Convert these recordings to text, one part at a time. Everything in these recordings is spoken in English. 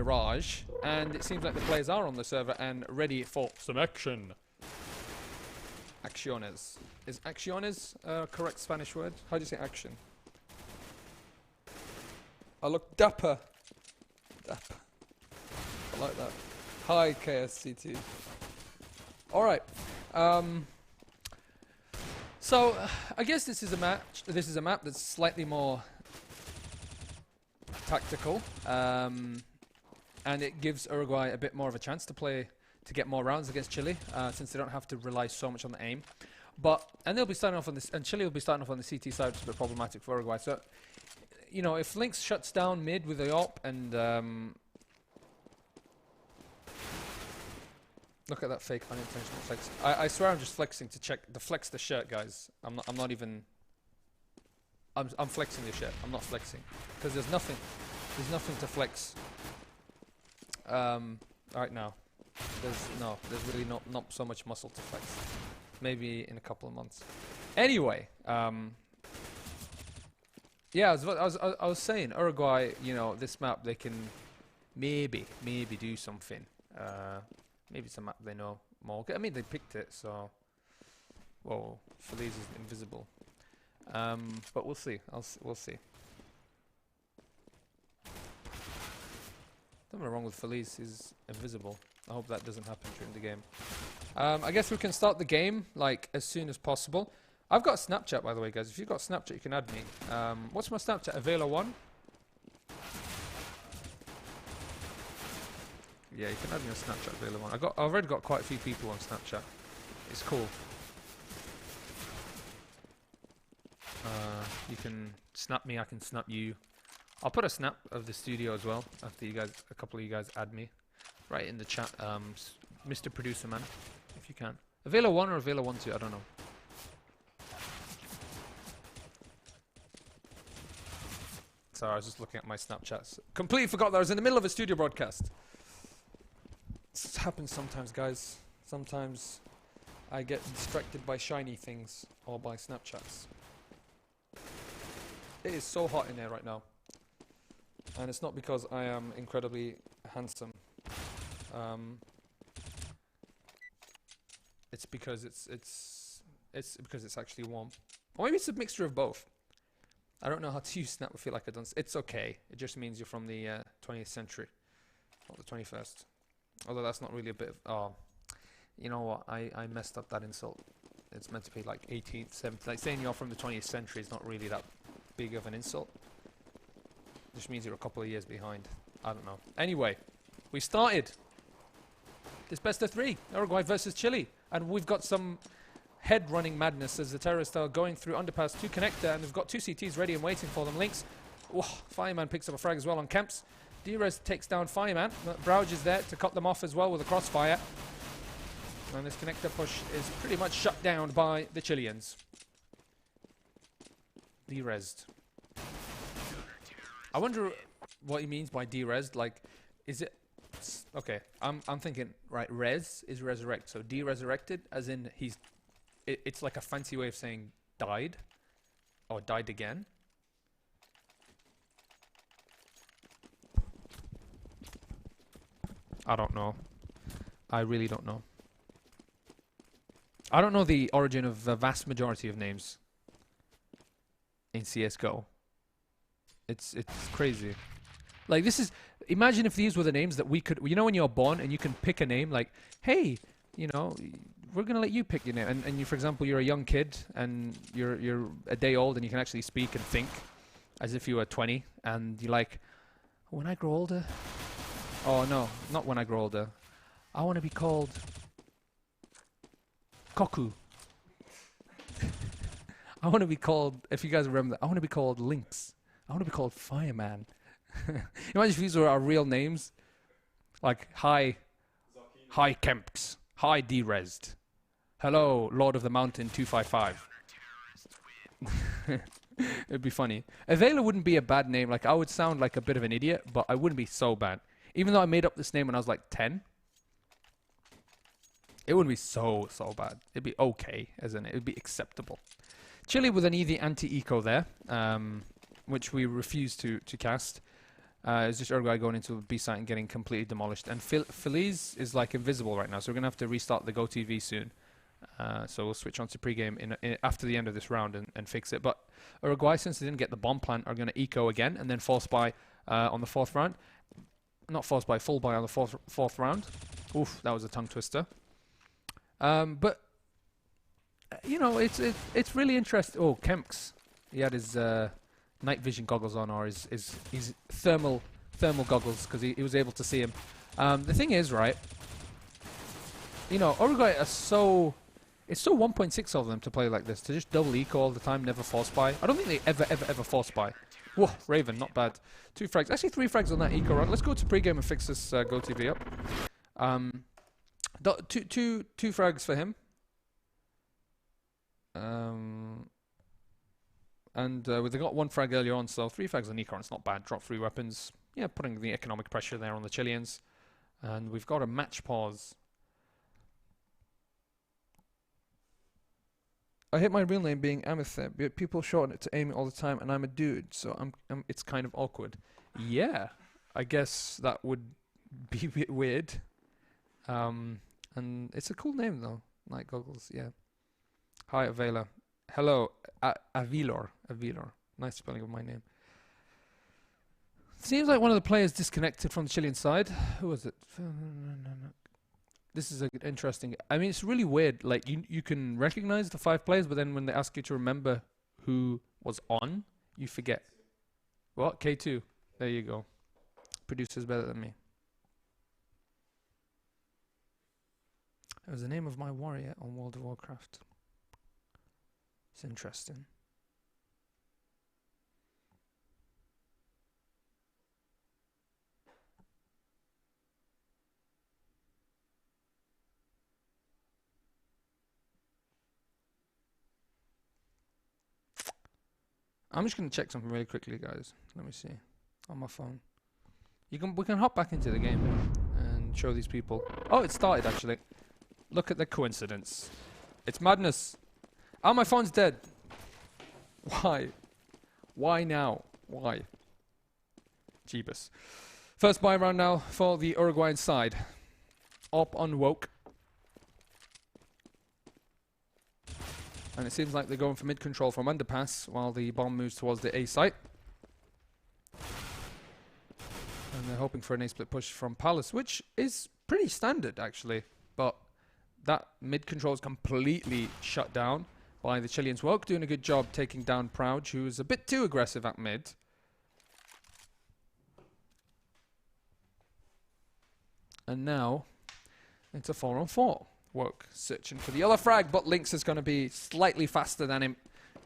Mirage, and it seems like the players are on the server and ready for some action. Acciones. Is acciones a correct Spanish word? How do you say action? I look dapper. Dapper. I like that. Hi, KSCT. Alright. So, I guess this is a match. This is a map that's slightly more tactical, and it gives Uruguay a bit more of a chance to play, to get more rounds against Chile, since they don't have to rely so much on the aim. And they'll be starting off on this, and Chile will be starting off on the CT side, which is a bit problematic for Uruguay. So, you know, if Lynx shuts down mid with the op and look at that fake unintentional flex. I swear I'm just flexing to check the flex the shirt, guys. I'm not even. I'm flexing the shirt. I'm not flexing because there's nothing to flex. Right now, there's really not so much muscle to flex. Maybe in a couple of months. Anyway, yeah, I was saying Uruguay. You know, this map they can maybe do something. Maybe it's a map they know more. I mean, they picked it, so. Whoa, Feliz is invisible. But we'll see. We'll see. Nothing wrong with Feliz. He's invisible. I hope that doesn't happen during the game. I guess we can start the game like as soon as possible. I've got Snapchat, by the way, guys. If you've got Snapchat, you can add me. What's my Snapchat? Avela1. Yeah, you can add me on Snapchat, Avela1. I've already got quite a few people on Snapchat. It's cool. You can snap me, I can snap you. I'll put a snap of the studio as well after a couple of you guys add me. Right in the chat, Mr. Producer Man, if you can. Avela1 or Avela12, I don't know. Sorry, I was just looking at my Snapchats. Completely forgot that I was in the middle of a studio broadcast. This happens sometimes, guys. Sometimes I get distracted by shiny things or by Snapchats. It is so hot in here right now, and it's not because I am incredibly handsome. It's because it's because it's actually warm, or maybe it's a mixture of both. I don't know how to use Snap. I feel like I don't. It's okay. It just means you're from the 20th century, not the 21st. Although that's not really a bit of. Oh, you know what? I messed up that insult. It's meant to be like 18th, 17th. Like saying you're from the 20th century is not really that big of an insult. Just means you're a couple of years behind. I don't know. Anyway, we started this best of 3, Uruguay versus Chile, and we've got some head running madness as the terrorists are going through underpass to connector, and they've got 2 CTs ready and waiting for them. Lynx, Fireman picks up a frag as well on camps. D-Res takes down Fireman. Brouge is there to cut them off as well with a crossfire. And this connector push is pretty much shut down by the Chileans. D-Resed. I wonder what he means by D-Resed. Like, is it... Okay, I'm thinking, right, res is resurrect. So de-resurrected, as in he's... It's like a fancy way of saying died. Or died again. I don't know. I really don't know. I don't know the origin of the vast majority of names in CSGO. It's crazy. Like, this is... Imagine if these were the names that we could... You know when you're born and you can pick a name, like, hey, you know, we're going to let you pick your name. And you, for example, you're a young kid and you're a day old and you can actually speak and think as if you were 20. And you're like, when I grow older... Oh, no, not when I grow older. I want to be called... Koku. I want to be called, if you guys remember that, I want to be called Lynx. I want to be called Fireman. Imagine if these were our real names. Like, hi Kemps. Hi D-Resed. Hello, Lord of the Mountain 255. It'd be funny. Avela wouldn't be a bad name. Like, I would sound like a bit of an idiot, but I wouldn't be so bad. Even though I made up this name when I was like 10. It wouldn't be so bad. It'd be okay, isn't it? It'd be acceptable. Chile with an easy anti-eco there, which we refuse to cast. It's just Uruguay going into a B site and getting completely demolished. And Feliz is like invisible right now, so we're going to have to restart the GoTV soon. So we'll switch on to pregame after the end of this round and fix it. But Uruguay, since they didn't get the bomb plant, are going to eco again and then false buy on the fourth round. Not false buy, full buy on the fourth round. Oof, that was a tongue twister. But you know, it's really interesting. Oh, Kemps, he had his night vision goggles on, or his thermal goggles, because he was able to see him. The thing is, right, you know, Uruguay are so... It's so 1.6 of them to play like this, to just double eco all the time, never force buy. I don't think they ever force buy. Whoa, Raven, not bad. 2 frags. Actually, 3 frags on that eco run. Let's go to pregame and fix this GoTV up. Two frags for him. They got 1 frag earlier on, so 3 frags on eco run. It's not bad. Drop 3 weapons. Yeah, putting the economic pressure there on the Chileans. And we've got a match pause. I hate my real name being Amethyst, but people shorten it to Amy all the time, and I'm a dude, so it's kind of awkward. Yeah, I guess that would be a bit weird. And it's a cool name though, Night Goggles. Yeah. Hi, Avela. Hello, Avilor. Nice spelling of my name. Seems like one of the players disconnected from the Chilean side. Who was it? This is interesting. I mean, it's really weird. Like, you can recognize the 5 players, but then when they ask you to remember who was on, you forget. What? K2. There you go. Producer's better than me. It was the name of my warrior on World of Warcraft. It's interesting. I'm just going to check something really quickly, guys. Let me see. On my phone. We can hop back into the game and show these people. Oh, it started, actually. Look at the coincidence. It's madness. Oh, my phone's dead. Why? Why now? Why? Jeebus. First buy round now for the Uruguayan side. Op on woke. And it seems like they're going for mid-control from underpass while the bomb moves towards the A site. And they're hoping for an A-split push from Palace, which is pretty standard, actually. But that mid-control is completely shut down by the Chileans. Woke doing a good job taking down Prouge, who was a bit too aggressive at mid. And now, it's a 4-on-4. Woke searching for the other frag, but Lynx is going to be slightly faster than him.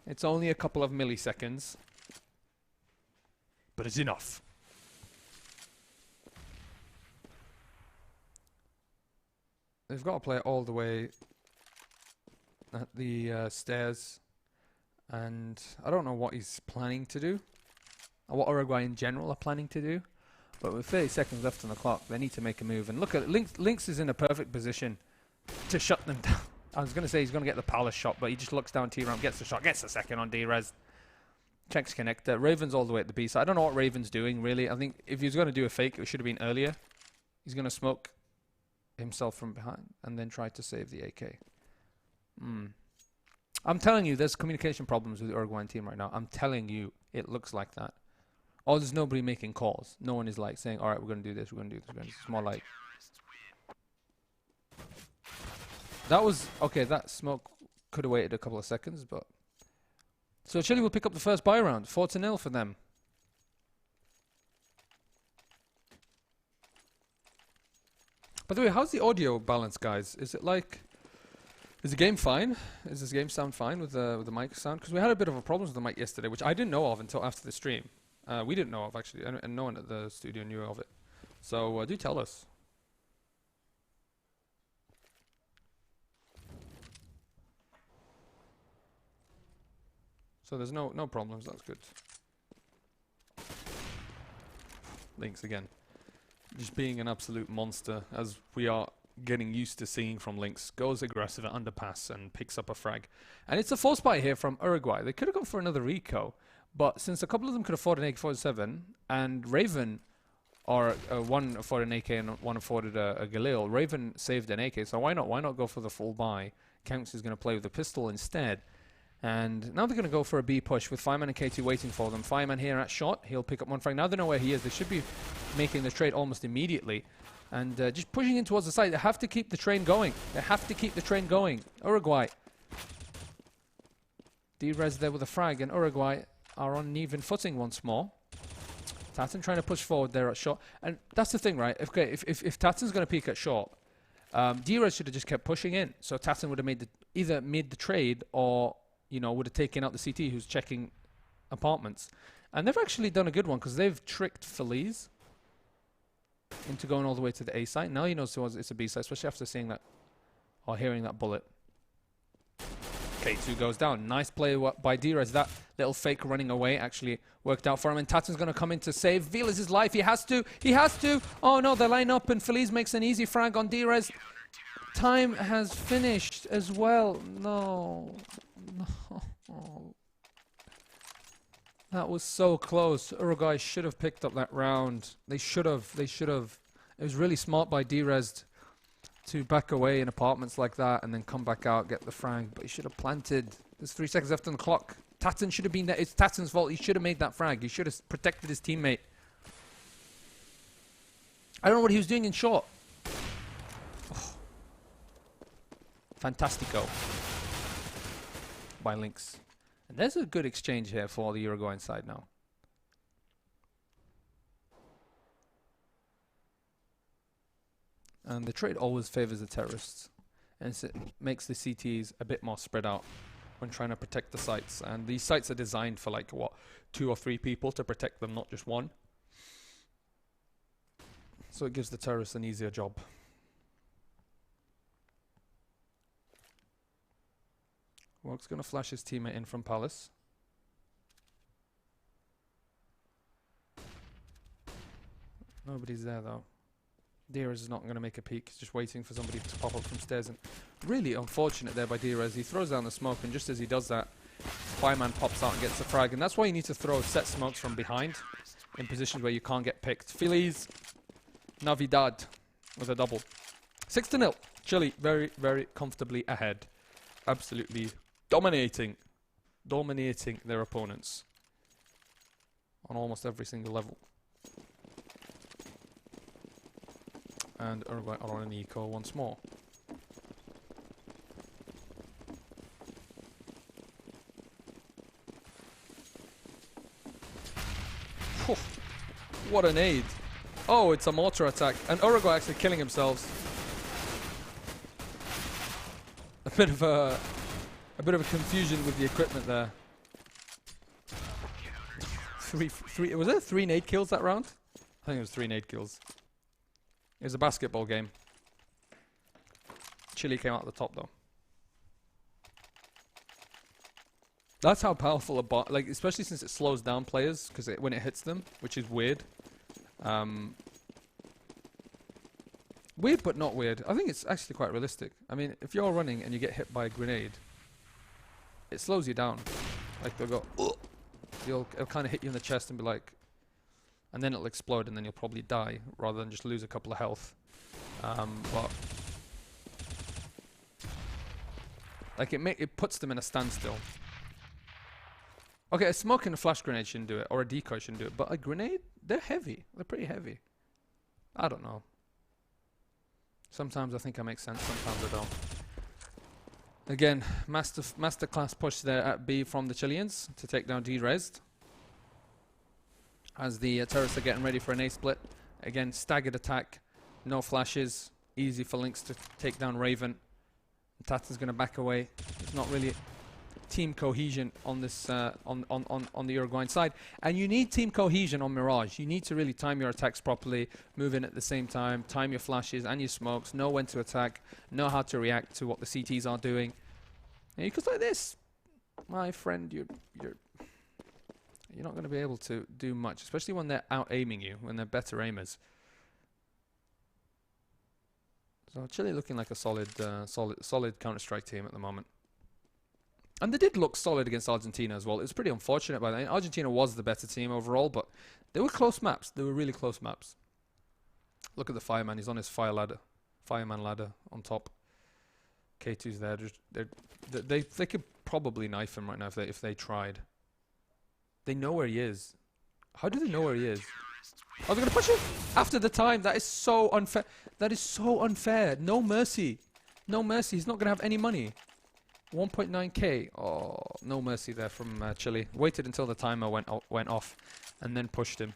It's only a couple of milliseconds, but it's enough. They've got to play it all the way at the stairs, and I don't know what he's planning to do, or what Uruguay in general are planning to do, but with 30 seconds left on the clock, they need to make a move. And look at it, Lynx is in a perfect position to shut them down. I was going to say he's going to get the Palace shot, but he just looks down T-ramp, gets the shot, gets the second on D-res. Checks connector. Raven's all the way at the B side. I don't know what Raven's doing, really. I think if he was going to do a fake, it should have been earlier. He's going to smoke himself from behind and then try to save the AK. I'm telling you, there's communication problems with the Uruguayan team right now. I'm telling you, it looks like that. Or there's nobody making calls. No one is like saying, all right, we're going to do this, we're going to do this, we're going to do this. It's more like... That was... Okay, that smoke could have waited a couple of seconds, but... So Chile will pick up the first buy round. 4-0 for them. By the way, how's the audio balance, guys? Is it like... Is the game fine? Does this game sound fine with the mic sound? Because we had a bit of a problem with the mic yesterday, which I didn't know of until after the stream. We didn't know of, actually, and no one at the studio knew of it. So do tell us. So there's no problems. That's good. Lynx again, just being an absolute monster, as we are getting used to seeing from Lynx. Goes aggressive at underpass and picks up a frag, and it's a force buy here from Uruguay. They could have gone for another Rico, but since a couple of them could afford an AK-47, and Raven or one afforded an AK and one afforded a Galil. Raven saved an AK, so why not? Why not go for the full buy? Counts is going to play with a pistol instead. And now they're going to go for a B push with Fireman and K2 waiting for them. Fireman here at shot. He'll pick up one frag. Now they know where he is. They should be making the trade almost immediately. And just pushing in towards the side. They have to keep the train going. They have to keep the train going. Uruguay. D-Res there with a frag. And Uruguay are on even footing once more. Tatton trying to push forward there at short. And that's the thing, right? If Tatton's going to peek at short, D-Res should have just kept pushing in. So Tatton would have either made the trade or... you know, would have taken out the CT who's checking apartments. And they've actually done a good one because they've tricked Feliz into going all the way to the A site. Now he knows it's a B site, especially after seeing that or hearing that bullet. K2 goes down. Nice play by D-Res. That little fake running away actually worked out for him. And Tatton's going to come in to save Velas' life. He has to. He has to. Oh no, they line up and Feliz makes an easy frag on D-Res. Time has finished as well. No. No. That was so close. Uruguay should have picked up that round. They should have. They should have. It was really smart by D-Res to back away in apartments like that and then come back out, get the frag. But he should have planted. There's 3 seconds left on the clock. Tatton should have been there. It's Tatton's fault. He should have made that frag. He should have protected his teammate. I don't know what he was doing in short. Oh. Fantastico. By Lynx. And there's a good exchange here for the Uruguayan side now. And the trade always favors the terrorists. And it makes the CTs a bit more spread out when trying to protect the sites. And these sites are designed for like, what, 2 or 3 people to protect them, not just one. So it gives the terrorists an easier job. Walk's going to flash his teammate in from Palace. Nobody's there though. D-Res is not going to make a peek. He's just waiting for somebody to pop up from stairs. And really unfortunate there by D-Res. He throws down the smoke, and just as he does that, Fireman pops out and gets the frag. And that's why you need to throw set smokes from behind in positions where you can't get picked. Feliz Navidad with a double. 6-0. Chile very, very comfortably ahead. Absolutely dominating their opponents on almost every single level. And Uruguay are on an eco once more. Whew. What an aid. Oh, it's a mortar attack. And Uruguay actually killing themselves. A bit of a confusion with the equipment there. Was it 3 nade kills that round? I think it was 3 nade kills. It was a basketball game. Chile came out at the top though. That's how powerful a bot, like especially since it slows down players because when it hits them, which is weird. Weird but not weird. I think it's actually quite realistic. I mean, if you're running and you get hit by a grenade, it slows you down. Like they'll go, ugh. It'll kind of hit you in the chest and be like, and then it'll explode and then you'll probably die rather than just lose a couple of health. But like it puts them in a standstill. Okay, a smoke and a flash grenade shouldn't do it, or a decoy shouldn't do it, but a grenade, they're heavy. They're pretty heavy. I don't know. Sometimes I think I make sense, sometimes I don't. Again, masterclass push there at B from the Chileans to take down D-Res. As the terrorists are getting ready for an A-split. Again, staggered attack, no flashes, easy for Lynx to take down Raven. Tatton's going to back away. It's not really team cohesion on this on the Uruguayan side, and you need team cohesion on Mirage. You need to really time your attacks properly, move in at the same time, time your flashes and your smokes, know when to attack, know how to react to what the CTs are doing. And because like this, my friend, you're not going to be able to do much, especially when they're out aiming you, when they're better aimers. So Chile looking like a solid Counter-Strike team at the moment. And they did look solid against Argentina as well. It was pretty unfortunate by that. Argentina was the better team overall, but they were close maps. They were really close maps. Look at the fireman. He's on his fireman ladder on top. K2's there. They could probably knife him right now if they tried. They know where he is. How do they know where he is? Oh, they're gonna push him after the time. That is so unfair. That is so unfair. No mercy. No mercy. He's not gonna have any money. 1.9k. Oh, no mercy there from Chile. Waited until the timer went off, and then pushed him.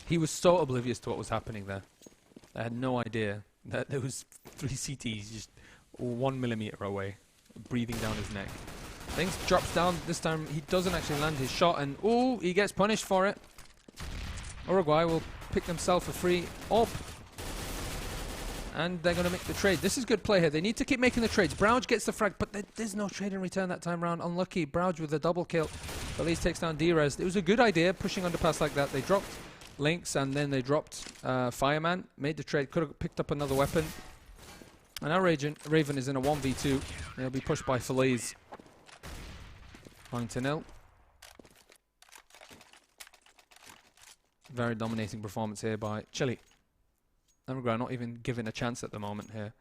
He was so oblivious to what was happening there. I had no idea that there was 3 CTs just 1 millimeter away, breathing down his neck. Things drops down. This time he doesn't actually land his shot, and ooh, he gets punished for it. Uruguay will pick themselves a free up, and they're going to make the trade. This is good play here. They need to keep making the trades. Brouge gets the frag, but there's no trade in return that time round. Unlucky. Brouge with a double kill. At least takes down D-Res. It was a good idea pushing underpass like that. They dropped Lynx, and then they dropped Fireman. Made the trade. Could have picked up another weapon. And now Raven is in a 1v2. They'll be pushed by Feliz. 9-0. Very dominating performance here by Chile. Uruguay not even given a chance at the moment here.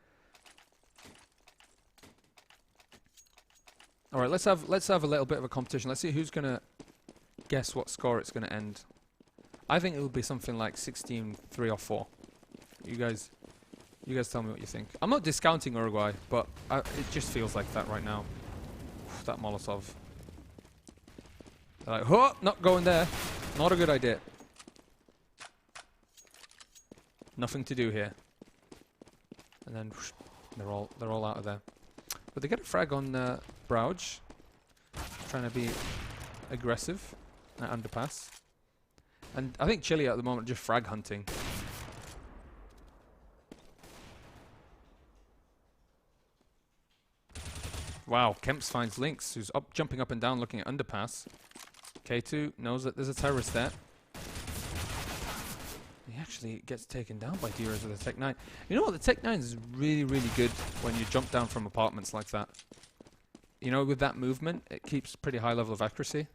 All right, let's have a little bit of a competition. Let's see who's gonna guess what score it's gonna end. I think it will be something like 16-3 or 4. You guys tell me what you think. I'm not discounting Uruguay, but it just feels like that right now. That Molotov. They're like, oh, not going there. Not a good idea. Nothing to do here. And then whoosh, they're all out of there. But they get a frag on Brouge, trying to be aggressive at underpass. And I think Chile at the moment just frag hunting. Wow, Kemps finds Lynx, who's jumping up and down looking at underpass. K2 knows that there's a terrorist there. He actually gets taken down by D-Res with a Tech 9. You know what? The Tech 9 is really, really good when you jump down from apartments like that. You know, with that movement, it keeps pretty high level of accuracy.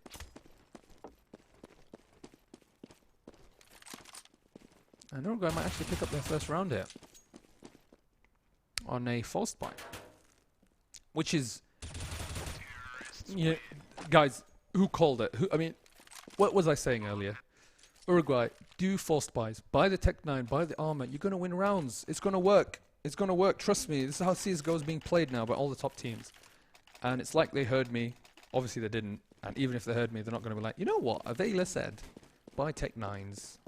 And Uruguay might actually pick up their first round here. On a forced buy. Which is... Yeah, guys, who called it? I mean, what was I saying earlier? Uruguay, do forced buys. Buy the Tech 9, buy the armor. You're going to win rounds. It's going to work. It's going to work. Trust me. This is how CSGO is being played now by all the top teams. And it's like they heard me. Obviously, they didn't. And even if they heard me, they're not going to be like, you know what? Avila said, buy Tech 9s.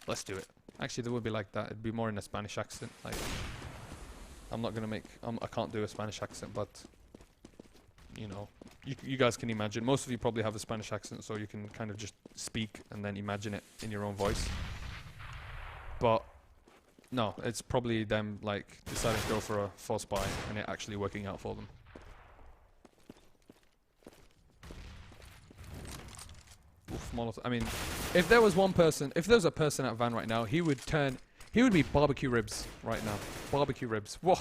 Let's do it. Actually, they would be like that. It'd be more in a Spanish accent. Like, I'm not going to make... I can't do a Spanish accent, but... You know, you guys can imagine. Most of you probably have a Spanish accent, so you can kind of just speak and then imagine it in your own voice. But no, it's probably them like deciding to go for a force buy and it actually working out for them. Oof, Molotov. I mean, if there was one person, if there was a person at Van right now, he would be barbecue ribs right now. Barbecue ribs. Whoa,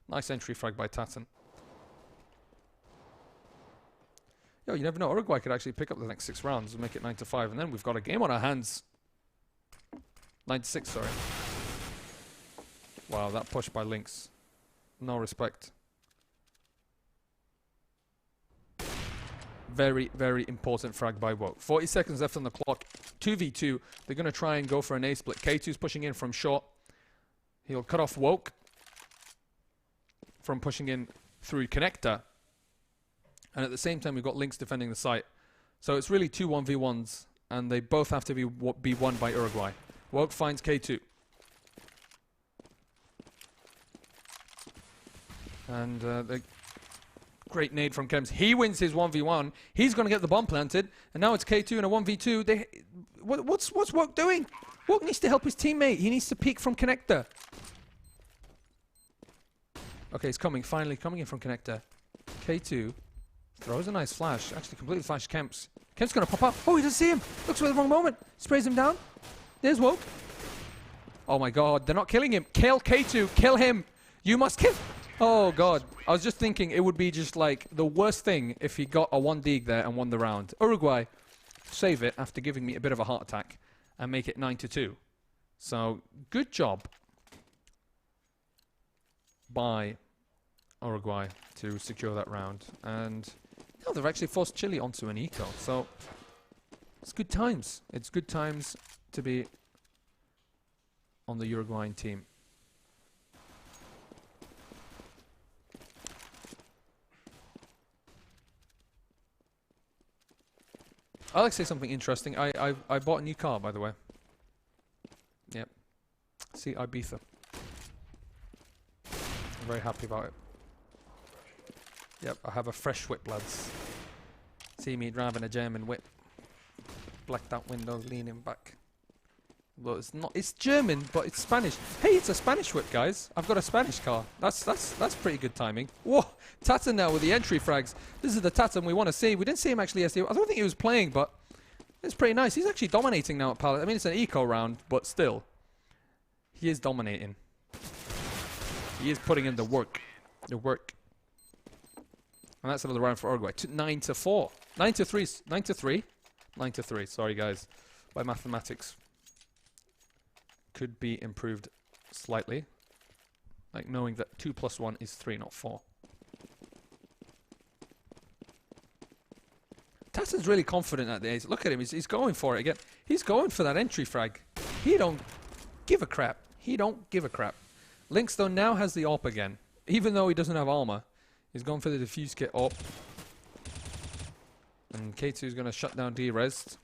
nice entry frag by Tatton. Yo, you never know. Uruguay could actually pick up the next 6 rounds and make it 9-5, and then we've got a game on our hands. 9-6, sorry. Wow, that push by Lynx. No respect. Very, very important frag by Woke. 40 seconds left on the clock. 2v2. They're going to try and go for an A split. K2's pushing in from short. He'll cut off Woke from pushing in through connector. And at the same time, we've got Lynx defending the site. So it's really 2 1v1s, and they both have to be won by Uruguay. Woke finds K2. And the great nade from Kems. He wins his 1v1. He's going to get the bomb planted. And now it's K2 in a 1v2. What's Woke doing? Woke needs to help his teammate. He needs to peek from connector. Okay, he's coming. Finally coming in from connector. K2. Throws a nice flash. Actually, completely flashed Kemps. Kemps going to pop up. Oh, he doesn't see him. Looks for the wrong moment. Sprays him down. There's Woke. Oh my god, they're not killing him. Kill K2. Kill him. You must kill. Oh god, I was just thinking it would be just like the worst thing if he got a 1 dig there and won the round. Uruguay save it after giving me a bit of a heart attack and make it 9-2. So good job by Uruguay to secure that round. And no, they've actually forced Chile onto an eco. So it's good times. It's good times to be on the Uruguayan team. I'd like to say something interesting. I bought a new car, by the way. Yep. See, Ibiza. I'm very happy about it. Yep, I have a fresh whip, lads. See me driving a German whip. Blacked out windows, leaning back. Well, it's not. It's German, but it's Spanish. Hey, it's a Spanish whip, guys. I've got a Spanish car. That's pretty good timing. Whoa, Tatan now with the entry frags. This is the Tatan we want to see. We didn't see him actually yesterday. I don't think he was playing, but it's pretty nice. He's actually dominating now at Palette. I mean, it's an eco round, but still, he is dominating. He is putting in the work. The work. And that's another round for Uruguay. 9-4. 9-3. 9-3. 9-3. Sorry, guys. My mathematics could be improved slightly. Like knowing that 2 + 1 is 3, not 4. Tatan's really confident at the ace. Look at him. He's going for it again. He's going for that entry frag. He don't give a crap. He don't give a crap. Lynx, though, now has the AWP again. Even though he doesn't have armor. He's gone for the defuse kit AWP. And K2 is going to shut down D-Res.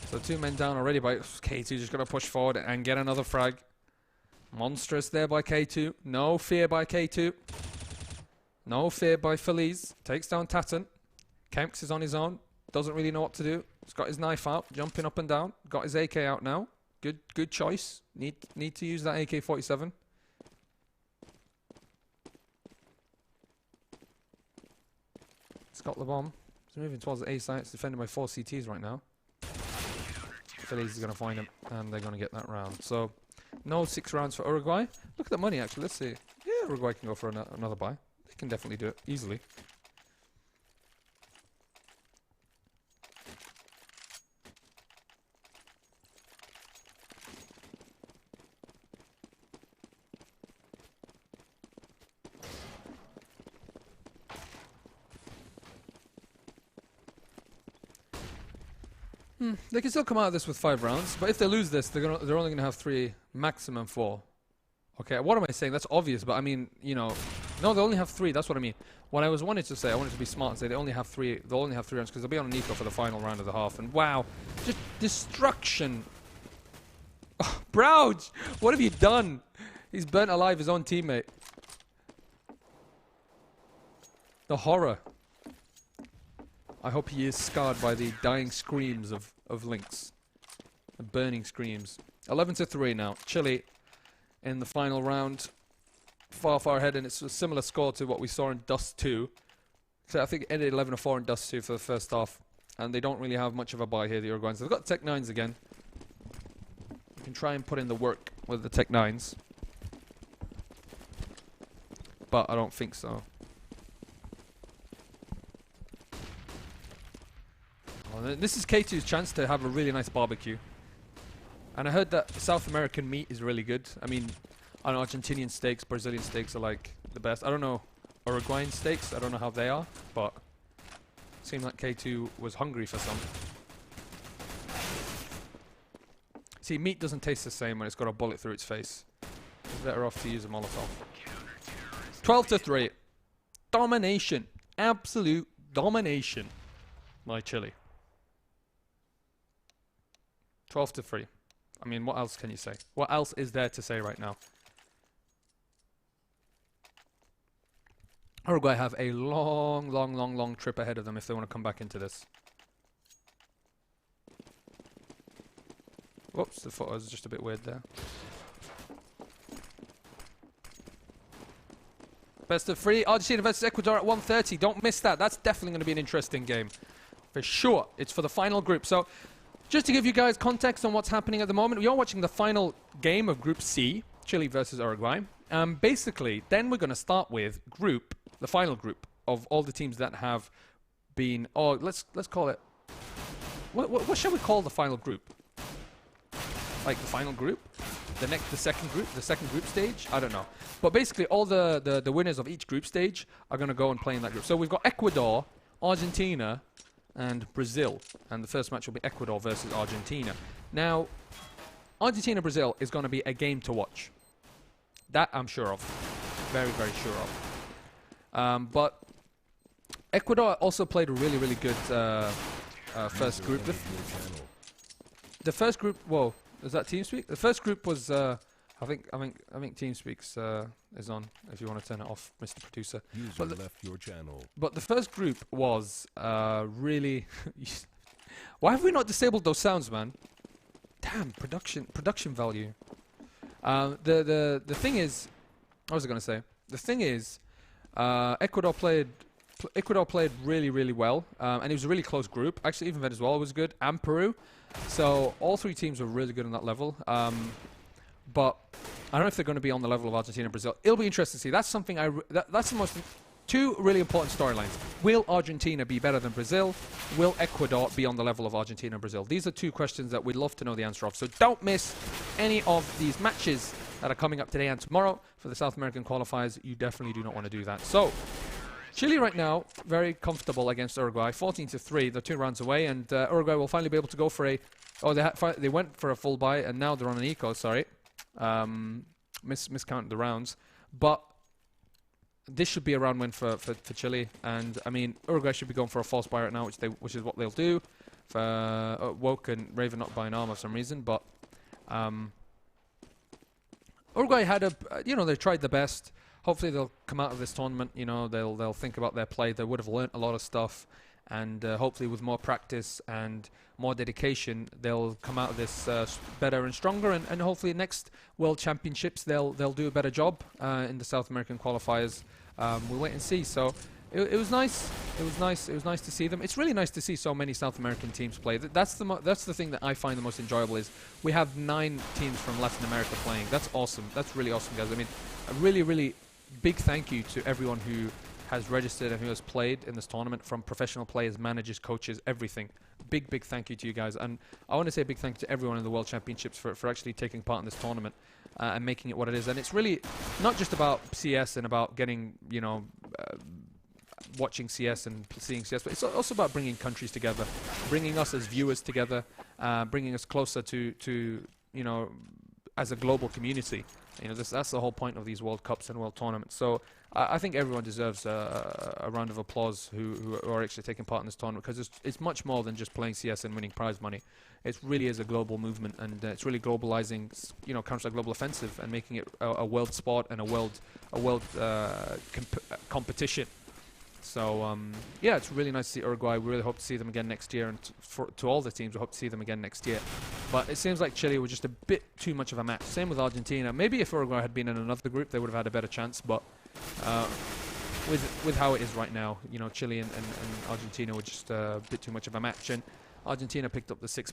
So 2 men down already by K2. Just going to push forward and get another frag. Monstrous there by K2. No fear by K2. No fear by Feliz. Takes down Tatan. Kemps is on his own. Doesn't really know what to do. He's got his knife out. Jumping up and down. Got his AK out now. Good choice. Need to use that AK-47. He's got the bomb. He's moving towards the A site. It's defended by 4 CTs right now. Feliz is going to find him, and they're going to get that round. So, no 6 rounds for Uruguay. Look at the money, actually. Let's see. Yeah, Uruguay can go for another buy. They can definitely do it easily. They can still come out of this with 5 rounds, but if they lose this, they're only going to have 3, maximum 4. Okay, what am I saying? That's obvious, but I mean, you know, no, they only have 3. That's what I mean. What I wanted to say, I wanted to be smart and say they only have 3. They'll only have 3 rounds because they'll be on an eco for the final round of the half. And wow, just destruction. Oh, Brouge, what have you done? He's burnt alive his own teammate. The horror. I hope he is scarred by the dying screams of Lynx. The burning screams. 11-3 now. Chile in the final round. Far ahead, and it's a similar score to what we saw in Dust 2. So I think it ended 11-4 in Dust 2 for the first half. And they don't really have much of a buy here, the Uruguayans. They've got Tech 9s again. You can try and put in the work with the Tech 9s. But I don't think so. This is K2's chance to have a really nice barbecue. And I heard that South American meat is really good. I mean, I know Argentinian steaks, Brazilian steaks are like the best. I don't know Uruguayan steaks. I don't know how they are, but it seemed like K2 was hungry for some. See, meat doesn't taste the same when it's got a bullet through its face. It's better off to use a Molotov. 12-3. Domination. Absolute domination by Chile. 12-3. I mean, what else can you say? What else is there to say right now? Uruguay have a long trip ahead of them if they want to come back into this. Whoops, the photo was just a bit weird there. Best of 3. Argentina versus Ecuador at 1:30. Don't miss that. That's definitely going to be an interesting game. For sure. It's for the final group. So, just to give you guys context on what's happening at the moment, we are watching the final game of Group C, Chile versus Uruguay. Basically, then we're going to start with the final group of all the teams that have been. Oh, let's call it. What shall we call the final group? Like the final group, the second group stage. I don't know. But basically, all the winners of each group stage are going to go and play in that group. So we've got Ecuador, Argentina, and Brazil, and the first match will be Ecuador versus Argentina. Now, Argentina-Brazil is going to be a game to watch. That I'm sure of. Very, very sure of. But Ecuador also played a really, really good first group. The first group, whoa, is that TeamSpeak? The first group was, I think TeamSpeak's is on. If you want to turn it off, Mr. Producer. User left your channel. But the first group was really. Why have we not disabled those sounds, man? Damn, production value. The thing is, what was I going to say? The thing is, Ecuador played really, really well, and it was a really close group. Actually, even Venezuela was good, and Peru. So all three teams were really good on that level. But I don't know if they're going to be on the level of Argentina and Brazil. It'll be interesting to see. That's something that's the most. Two really important storylines. Will Argentina be better than Brazil? Will Ecuador be on the level of Argentina and Brazil? These are two questions that we'd love to know the answer of. So don't miss any of these matches that are coming up today and tomorrow for the South American qualifiers. You definitely do not want to do that. So Chile right now, very comfortable against Uruguay. 14-3, they're 2 rounds away, and Uruguay will finally be able to go for a... Oh, they went for a full buy, and now they're on an eco, sorry. Miscounted the rounds. But this should be a round win for Chile, and I mean Uruguay should be going for a false buy right now, which is what they'll do. For Woke and Raven not buying armor for some reason, but Uruguay had they tried the best. Hopefully they'll come out of this tournament. They'll think about their play. They would have learnt a lot of stuff, and hopefully with more practice and more dedication, they'll come out of this better and stronger. And hopefully next World Championships they'll do a better job in the South American qualifiers. We'll wait and see. So it was nice. It was nice. It was nice to see them. It's really nice to see so many South American teams play. That's the thing that I find the most enjoyable is we have 9 teams from Latin America playing. That's awesome. That's really awesome, guys. I mean, a really, really big thank you to everyone who has registered and who has played in this tournament, from professional players, managers, coaches, everything. Big thank you to you guys. And I want to say a big thank you to everyone in the World Championships for actually taking part in this tournament and making it what it is. And it's really not just about CS and about getting, watching CS and seeing CS, but it's also about bringing countries together, bringing us as viewers together, bringing us closer to as a global community. That's the whole point of these World Cups and World Tournaments. So I think everyone deserves a round of applause who are actually taking part in this tournament, because it's much more than just playing CS and winning prize money. It really is a global movement, and it's really globalizing, Counter-Strike Global Offensive and making it a world sport and a world competition. So yeah, it's really nice to see Uruguay. We really hope to see them again next year, and to all the teams, we hope to see them again next year. But it seems like Chile was just a bit too much of a match. Same with Argentina. Maybe if Uruguay had been in another group, they would have had a better chance. But with how it is right now, Chile and Argentina were just a bit too much of a match. And Argentina picked up the 6